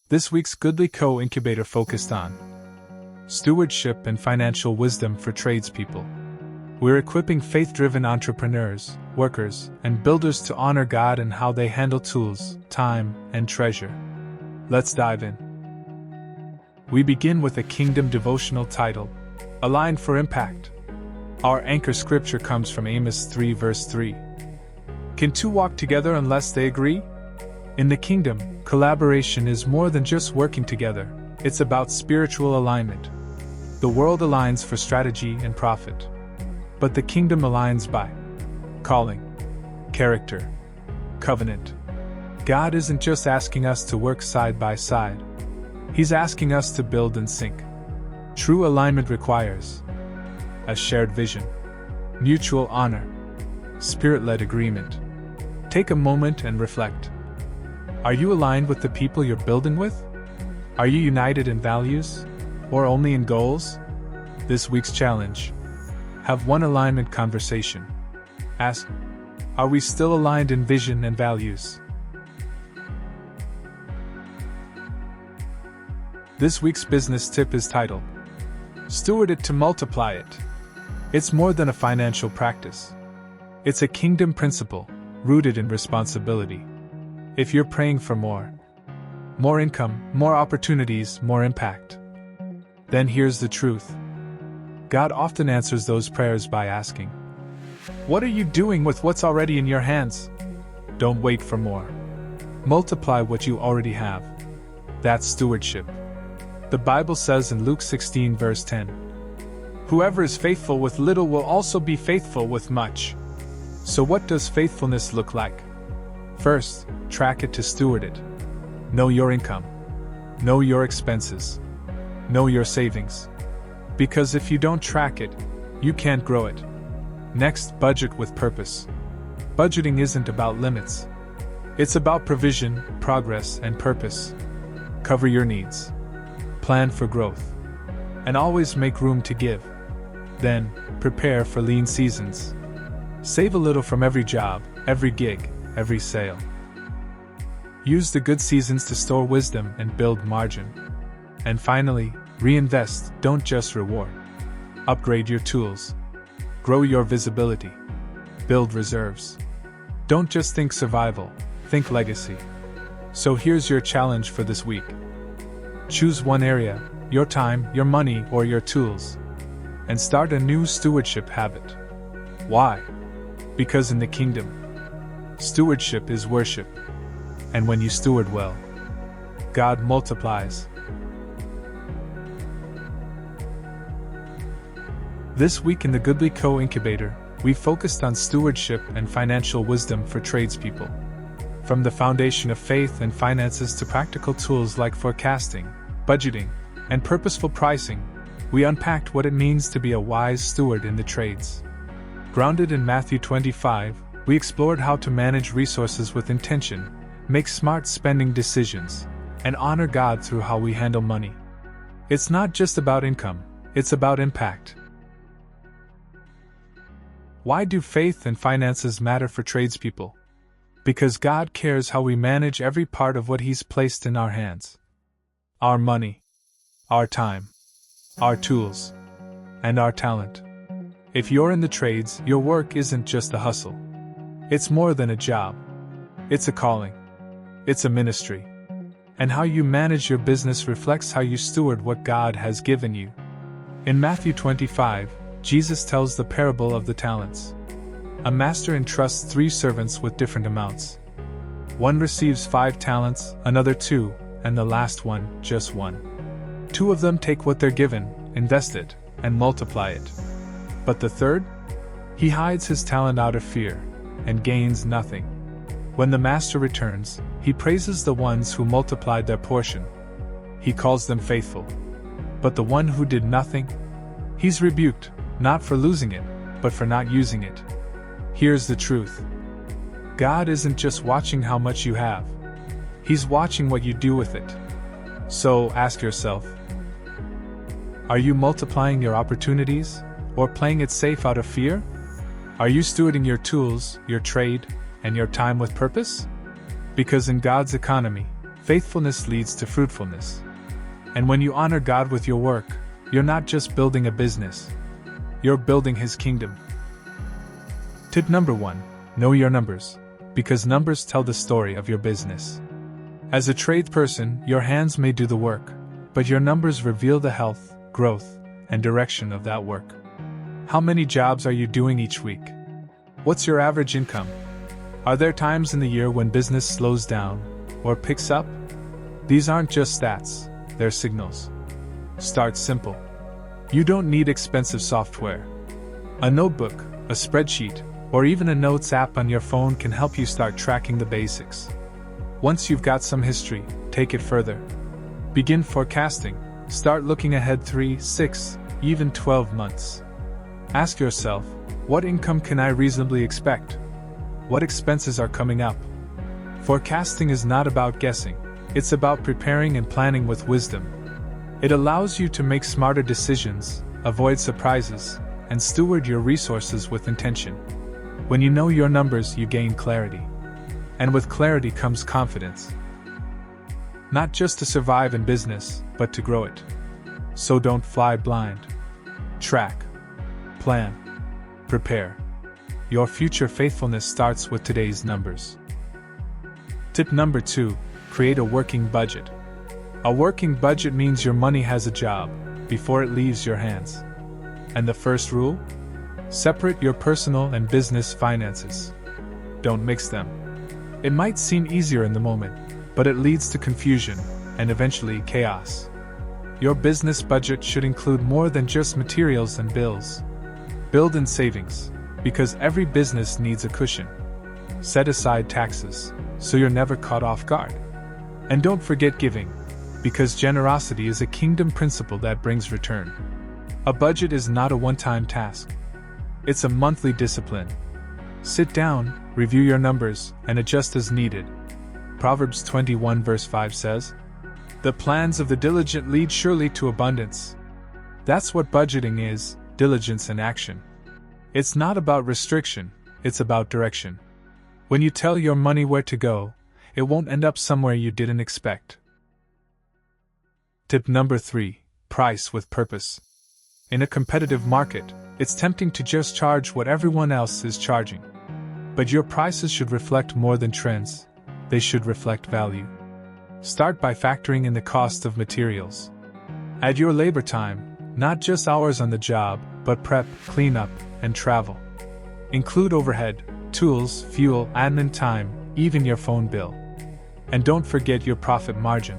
This week's Goodly Co. Incubator focused on stewardship and financial wisdom for tradespeople. We're equipping faith-driven entrepreneurs, workers, and builders to honor God and how they handle tools, time, and treasure. Let's dive in. We begin with a kingdom devotional titled, Aligned for Impact. Our anchor scripture comes from Amos 3 verse 3. Can two walk together unless they agree? In the kingdom, collaboration is more than just working together, it's about spiritual alignment. The world aligns for strategy and profit. But the kingdom aligns by calling, character, covenant. God isn't just asking us to work side by side. He's asking us to build in sync. True alignment requires a shared vision, mutual honor, spirit-led agreement. Take a moment and reflect. Are you aligned with the people you're building with? Are you united in values, or only in goals? This week's challenge. Have one alignment conversation. Ask, are we still aligned in vision and values? This week's business tip is titled, Steward it to multiply it. It's more than a financial practice. It's a kingdom principle, rooted in responsibility. If you're praying for more income, more opportunities, more impact, then here's the truth. God often answers those prayers by asking, what are you doing with what's already in your hands? Don't wait for more. Multiply what you already have. That's stewardship. The Bible says in Luke 16 verse 10, whoever is faithful with little will also be faithful with much. So what does faithfulness look like? First, track it to steward it. Know your income. Know your expenses. Know your savings. Because if you don't track it, you can't grow it. Next, budget with purpose. Budgeting isn't about limits. It's about provision, progress, and purpose. Cover your needs. Plan for growth. And always make room to give. Then, prepare for lean seasons. Save a little from every job, every gig, every sale. Use the good seasons to store wisdom and build margin. And finally, reinvest, don't just reward. Upgrade your tools. Grow your visibility. Build reserves. Don't just think survival, think legacy. So here's your challenge for this week. Choose one area, your time, your money, or your tools, and start a new stewardship habit. Why? Because in the kingdom, stewardship is worship. And when you steward well, God multiplies. This week in the Goodly Co. Incubator, we focused on stewardship and financial wisdom for tradespeople. From the foundation of faith and finances to practical tools like forecasting, budgeting, and purposeful pricing, we unpacked what it means to be a wise steward in the trades. Grounded in Matthew 25, we explored how to manage resources with intention, make smart spending decisions, and honor God through how we handle money. It's not just about income, it's about impact. Why do faith and finances matter for tradespeople? Because God cares how we manage every part of what He's placed in our hands. Our money, our time, our tools, and our talent. If you're in the trades, your work isn't just a hustle. It's more than a job. It's a calling. It's a ministry. And how you manage your business reflects how you steward what God has given you. In Matthew 25, Jesus tells the parable of the talents. A master entrusts 3 servants with different amounts. One receives 5 talents, another 2, and the last one, just 1. 2 of them take what they're given, invest it, and multiply it. But the third? He hides his talent out of fear, and gains nothing. When the master returns, he praises the ones who multiplied their portion. He calls them faithful. But the one who did nothing? He's rebuked, not for losing it, but for not using it. Here's the truth. God isn't just watching how much you have. He's watching what you do with it. So ask yourself, are you multiplying your opportunities, or playing it safe out of fear? Are you stewarding your tools, your trade, and your time with purpose? Because in God's economy, Faithfulness leads to fruitfulness. And when you honor God with your work, you're not just building a business. You're building His kingdom. Tip number 1. Know your numbers, because numbers tell the story of your business. As a tradesperson, your hands may do the work, but your numbers reveal the health, growth, and direction of that work. How many jobs are you doing each week? What's your average income? Are there times in the year when business slows down or picks up? These aren't just stats, they're signals. Start simple. You don't need expensive software. A notebook, a spreadsheet, or even a notes app on your phone can help you start tracking the basics. Once you've got some history, take it further. Begin forecasting. Start looking ahead 3, 6, even 12 months. Ask yourself, what income can I reasonably expect? What expenses are coming up? Forecasting is not about guessing, it's about preparing and planning with wisdom. It allows you to make smarter decisions, avoid surprises, and steward your resources with intention. When you know your numbers, you gain clarity. And with clarity comes confidence. Not just to survive in business, but to grow it. So don't fly blind. Track. Plan. Prepare. Your future faithfulness starts with today's numbers. Tip number 2. Create a working budget. A working budget means your money has a job before it leaves your hands. And the first rule? Separate your personal and business finances. Don't mix them. It might seem easier in the moment, but it leads to confusion and eventually chaos. Your business budget should include more than just materials and bills. Build in savings, because every business needs a cushion. Set aside taxes, so you're never caught off guard. And don't forget giving, because generosity is a kingdom principle that brings return. A budget is not a one-time task. It's a monthly discipline. Sit down, review your numbers, and adjust as needed. Proverbs 21 verse 5 says, "The plans of the diligent lead surely to abundance." That's what budgeting is, diligence in action. It's not about restriction, it's about direction. When you tell your money where to go, it won't end up somewhere you didn't expect. Tip number 3. Price with purpose. In a competitive market, it's tempting to just charge what everyone else is charging. But your prices should reflect more than trends. They should reflect value. Start by factoring in the cost of materials. Add your labor time, not just hours on the job, but prep, cleanup, and travel. Include overhead, tools, fuel, admin time, even your phone bill. And don't forget your profit margin.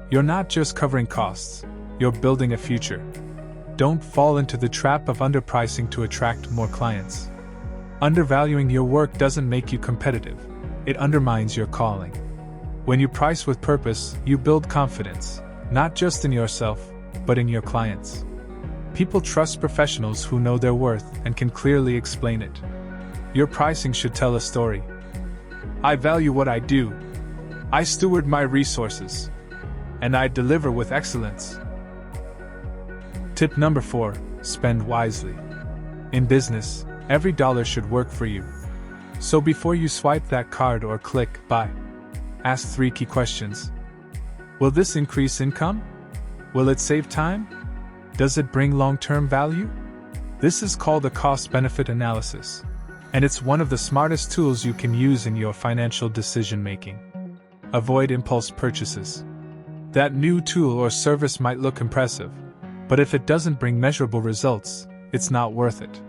You're not just covering costs, you're building a future. Don't fall into the trap of underpricing to attract more clients. Undervaluing your work doesn't make you competitive, it undermines your calling. When you price with purpose, you build confidence, not just in yourself, but in your clients. People trust professionals who know their worth and can clearly explain it. Your pricing should tell a story. I value what I do. I steward my resources. And I deliver with excellence. Tip number 4. Spend wisely. In business, every dollar should work for you. So before you swipe that card or click buy, ask 3 key questions. Will this increase income? Will it save time? Does it bring long-term value? This is called a cost-benefit analysis, and it's one of the smartest tools you can use in your financial decision-making. Avoid impulse purchases. That new tool or service might look impressive, but if it doesn't bring measurable results, it's not worth it.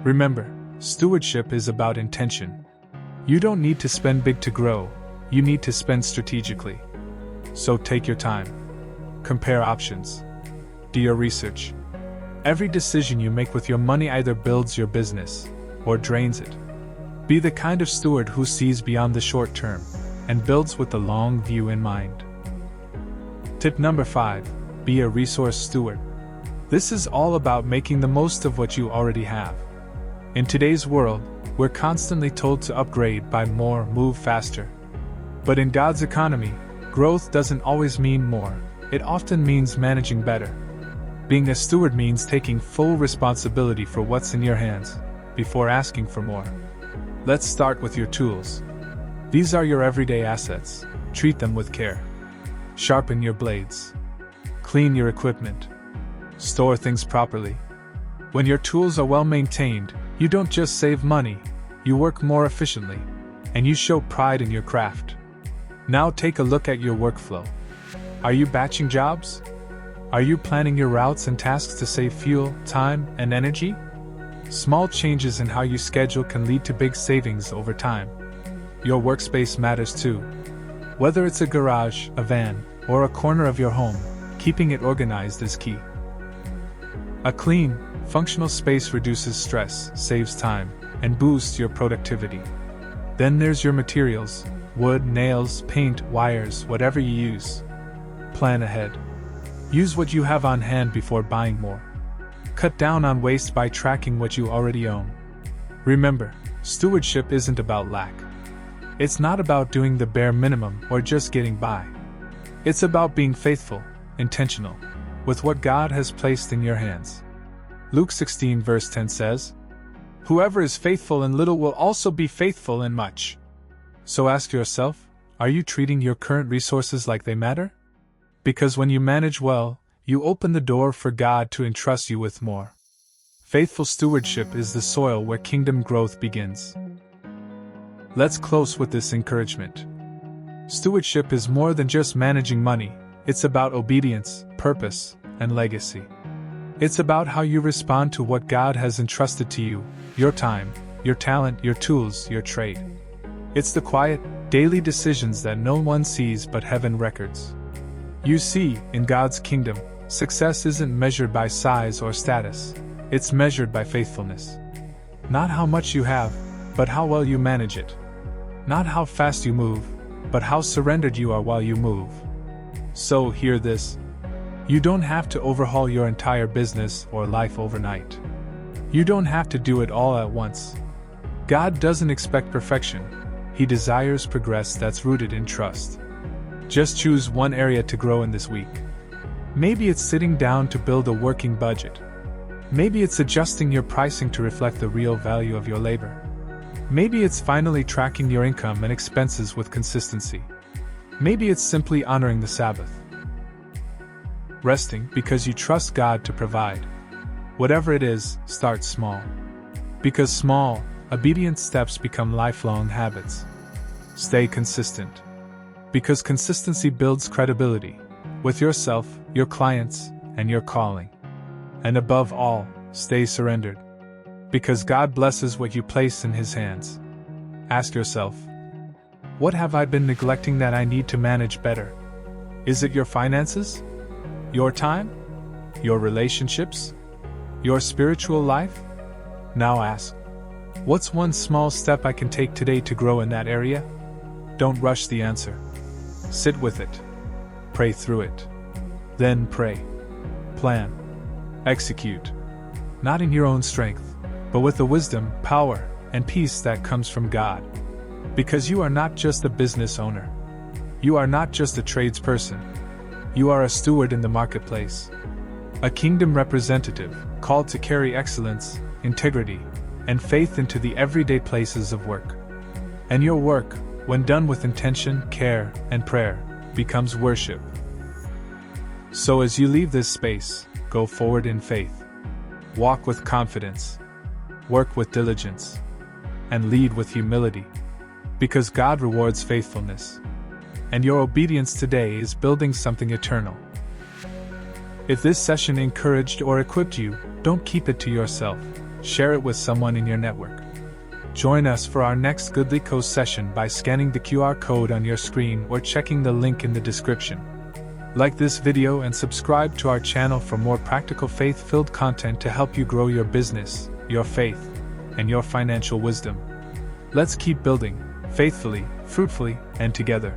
Remember, stewardship is about intention. You don't need to spend big to grow, you need to spend strategically. So take your time. Compare options. Do your research. Every decision you make with your money either builds your business or drains it. Be the kind of steward who sees beyond the short term and builds with the long view in mind. Tip number 5. Be a resource steward. This is all about making the most of what you already have. In today's world, we're constantly told to upgrade, buy more, move faster. But in God's economy, growth doesn't always mean more, it often means managing better. Being a steward means taking full responsibility for what's in your hands, before asking for more. Let's start with your tools. These are your everyday assets. Treat them with care. Sharpen your blades. Clean your equipment. Store things properly. When your tools are well maintained, you don't just save money, you work more efficiently, and you show pride in your craft. Now take a look at your workflow. Are you batching jobs? Are you planning your routes and tasks to save fuel, time, and energy? Small changes in how you schedule can lead to big savings over time. Your workspace matters too. Whether it's a garage, a van, or a corner of your home, keeping it organized is key. A clean, functional space reduces stress, saves time, and boosts your productivity. Then there's your materials: wood, nails, paint, wires, whatever you use. Plan ahead. Use what you have on hand before buying more. Cut down on waste by tracking what you already own. Remember, stewardship isn't about lack. It's not about doing the bare minimum or just getting by. It's about being faithful, intentional, with what God has placed in your hands. Luke 16 verse 10 says, "Whoever is faithful in little will also be faithful in much." So ask yourself, are you treating your current resources like they matter? Because when you manage well, you open the door for God to entrust you with more. Faithful stewardship is the soil where kingdom growth begins. Let's close with this encouragement. Stewardship is more than just managing money, it's about obedience, purpose, and legacy. It's about how you respond to what God has entrusted to you: your time, your talent, your tools, your trade. It's the quiet, daily decisions that no one sees but heaven records. You see, in God's kingdom, success isn't measured by size or status, it's measured by faithfulness. Not how much you have, but how well you manage it. Not how fast you move, but how surrendered you are while you move. So hear this. You don't have to overhaul your entire business or life overnight. You don't have to do it all at once. God doesn't expect perfection. He desires progress that's rooted in trust. Just choose one area to grow in this week. Maybe it's sitting down to build a working budget. Maybe it's adjusting your pricing to reflect the real value of your labor. Maybe it's finally tracking your income and expenses with consistency. Maybe it's simply honoring the Sabbath. Resting because you trust God to provide. Whatever it is, start small. Because small, obedient steps become lifelong habits. Stay consistent. Because consistency builds credibility with yourself, your clients, and your calling. And above all, stay surrendered. Because God blesses what you place in His hands. Ask yourself, what have I been neglecting that I need to manage better? Is it your finances? Your time? Your relationships? Your spiritual life? Now ask, what's one small step I can take today to grow in that area? Don't rush the answer. Sit with it. Pray through it. Then pray. Plan. Execute. Not in your own strength, but with the wisdom, power, and peace that comes from God. Because you are not just a business owner. You are not just a tradesperson. You are a steward in the marketplace. A kingdom representative, called to carry excellence, integrity, and faith into the everyday places of work. And your work, when done with intention, care, and prayer, becomes worship. So as you leave this space, go forward in faith. Walk with confidence. Work with diligence. And lead with humility. Because God rewards faithfulness. And your obedience today is building something eternal. If this session encouraged or equipped you, don't keep it to yourself. Share it with someone in your network. Join us for our next Goodly Coast session by scanning the QR code on your screen or checking the link in the description. Like this video and subscribe to our channel for more practical faith-filled content to help you grow your business, your faith, and your financial wisdom. Let's keep building, faithfully, fruitfully, and together.